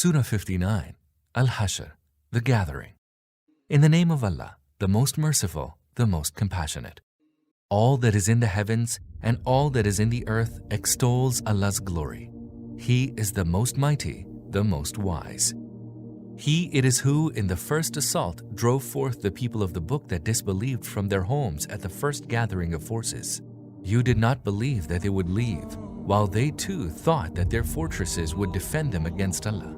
Surah 59, Al-Hashr, the Gathering. In the name of Allah, the most merciful, the most compassionate. All that is in the heavens and all that is in the earth extols Allah's glory. He is the most mighty, the most wise. He it is who in the first assault drove forth the people of the book that disbelieved from their homes at the first gathering of forces. You did not believe that they would leave, while they too thought that their fortresses would defend them against Allah.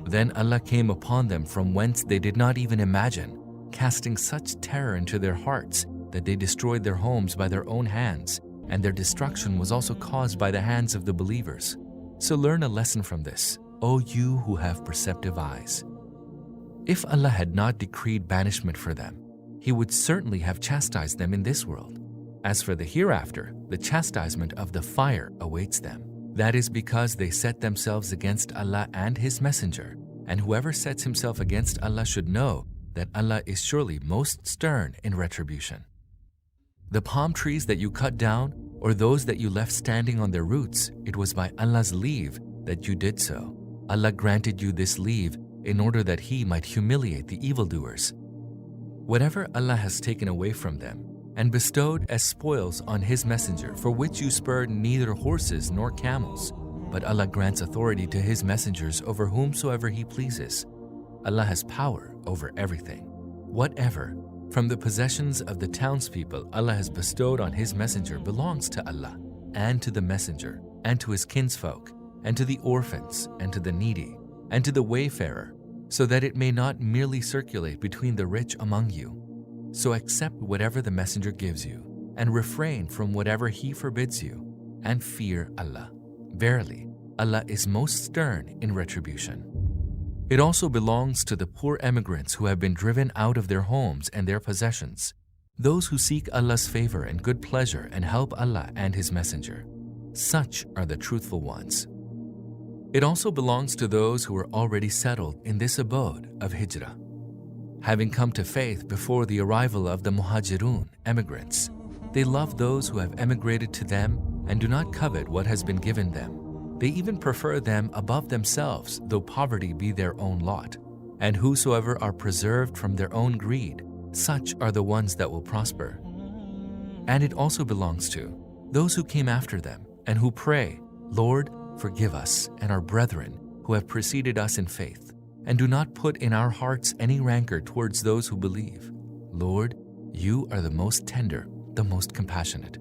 Then Allah came upon them from whence they did not even imagine, casting such terror into their hearts that they destroyed their homes by their own hands, and their destruction was also caused by the hands of the believers. So learn a lesson from this, O you who have perceptive eyes. If Allah had not decreed banishment for them, He would certainly have chastised them in this world. As for the hereafter, the chastisement of the fire awaits them. That is because they set themselves against Allah and His Messenger, and whoever sets himself against Allah should know that Allah is surely most stern in retribution. The palm trees that you cut down, or those that you left standing on their roots, it was by Allah's leave that you did so. Allah granted you this leave in order that He might humiliate the evildoers. Whatever Allah has taken away from them and bestowed as spoils on His Messenger, for which you spurred neither horses nor camels, but Allah grants authority to His messengers over whomsoever He pleases. Allah has power over everything. Whatever from the possessions of the townspeople Allah has bestowed on His Messenger belongs to Allah, and to the Messenger, and to His kinsfolk, and to the orphans, and to the needy, and to the wayfarer, so that it may not merely circulate between the rich among you. So accept whatever the Messenger gives you, and refrain from whatever he forbids you, and fear Allah. Verily, Allah is most stern in retribution. It also belongs to the poor emigrants who have been driven out of their homes and their possessions, those who seek Allah's favor and good pleasure and help Allah and His Messenger. Such are the truthful ones. It also belongs to those who are already settled in this abode of Hijrah, having come to faith before the arrival of the Muhajirun, emigrants. They love those who have emigrated to them and do not covet what has been given them. They even prefer them above themselves, though poverty be their own lot. And whosoever are preserved from their own greed, such are the ones that will prosper. And it also belongs to those who came after them and who pray, Lord, forgive us and our brethren who have preceded us in faith, and do not put in our hearts any rancor towards those who believe. Lord, you are the most tender, the most compassionate.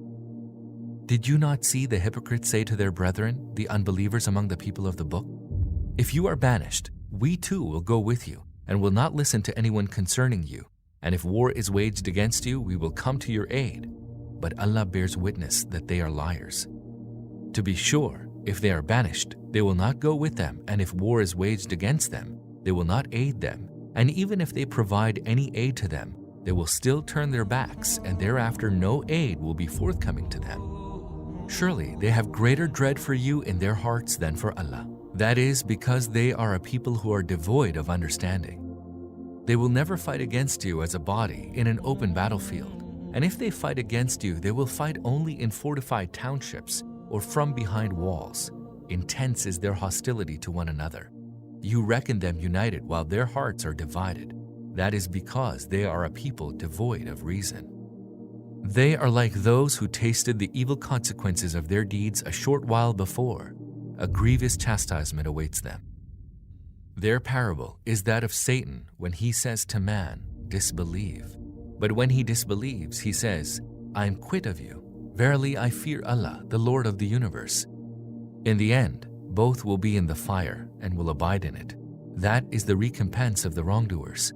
Did you not see the hypocrites say to their brethren, the unbelievers among the people of the book? If you are banished, we too will go with you, and will not listen to anyone concerning you. And if war is waged against you, we will come to your aid. But Allah bears witness that they are liars. To be sure, if they are banished, they will not go with them, and if war is waged against them, they will not aid them. And even if they provide any aid to them, they will still turn their backs, and thereafter no aid will be forthcoming to them. Surely they have greater dread for you in their hearts than for Allah. That is because they are a people who are devoid of understanding. They will never fight against you as a body in an open battlefield. And if they fight against you, they will fight only in fortified townships or from behind walls. Intense is their hostility to one another. You reckon them united while their hearts are divided. That is because they are a people devoid of reason. They are like those who tasted the evil consequences of their deeds a short while before. A grievous chastisement awaits them. Their parable is that of Satan when he says to man, disbelieve. But when he disbelieves, he says, I am quit of you. Verily I fear Allah, the Lord of the universe. In the end, both will be in the fire and will abide in it. That is the recompense of the wrongdoers.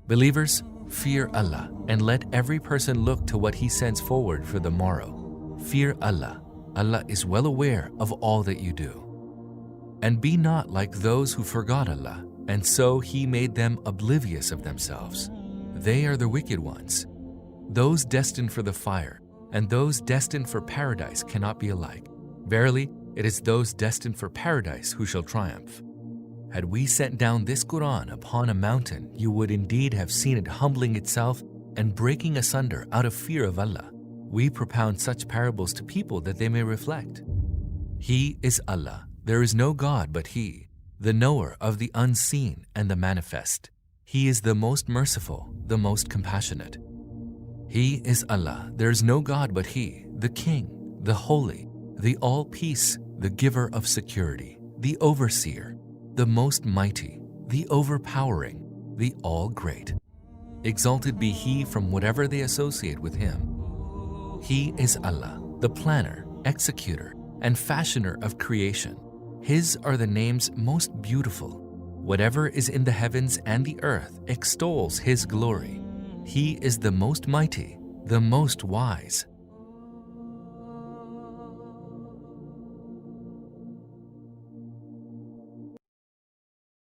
Believers, fear Allah, and let every person look to what he sends forward for the morrow. Fear Allah. Allah is well aware of all that you do. And be not like those who forgot Allah, and so He made them oblivious of themselves. They are the wicked ones. Those destined for the fire and those destined for paradise cannot be alike. Verily, it is those destined for paradise who shall triumph. Had we sent down this Quran upon a mountain, you would indeed have seen it humbling itself and breaking asunder out of fear of Allah. We propound such parables to people that they may reflect. He is Allah. There is no God but He. the knower of the unseen and the manifest. He is the most merciful, the most compassionate. He is Allah, there is no God but He, the King, the Holy, the All-Peace, the Giver of Security, the Overseer, the Most Mighty, the Overpowering, the All-Great. Exalted be He from whatever they associate with Him. He is Allah, the Planner, Executor, and Fashioner of creation. His are the names most beautiful. Whatever is in the heavens and the earth extols His glory. He is the most mighty, the most wise.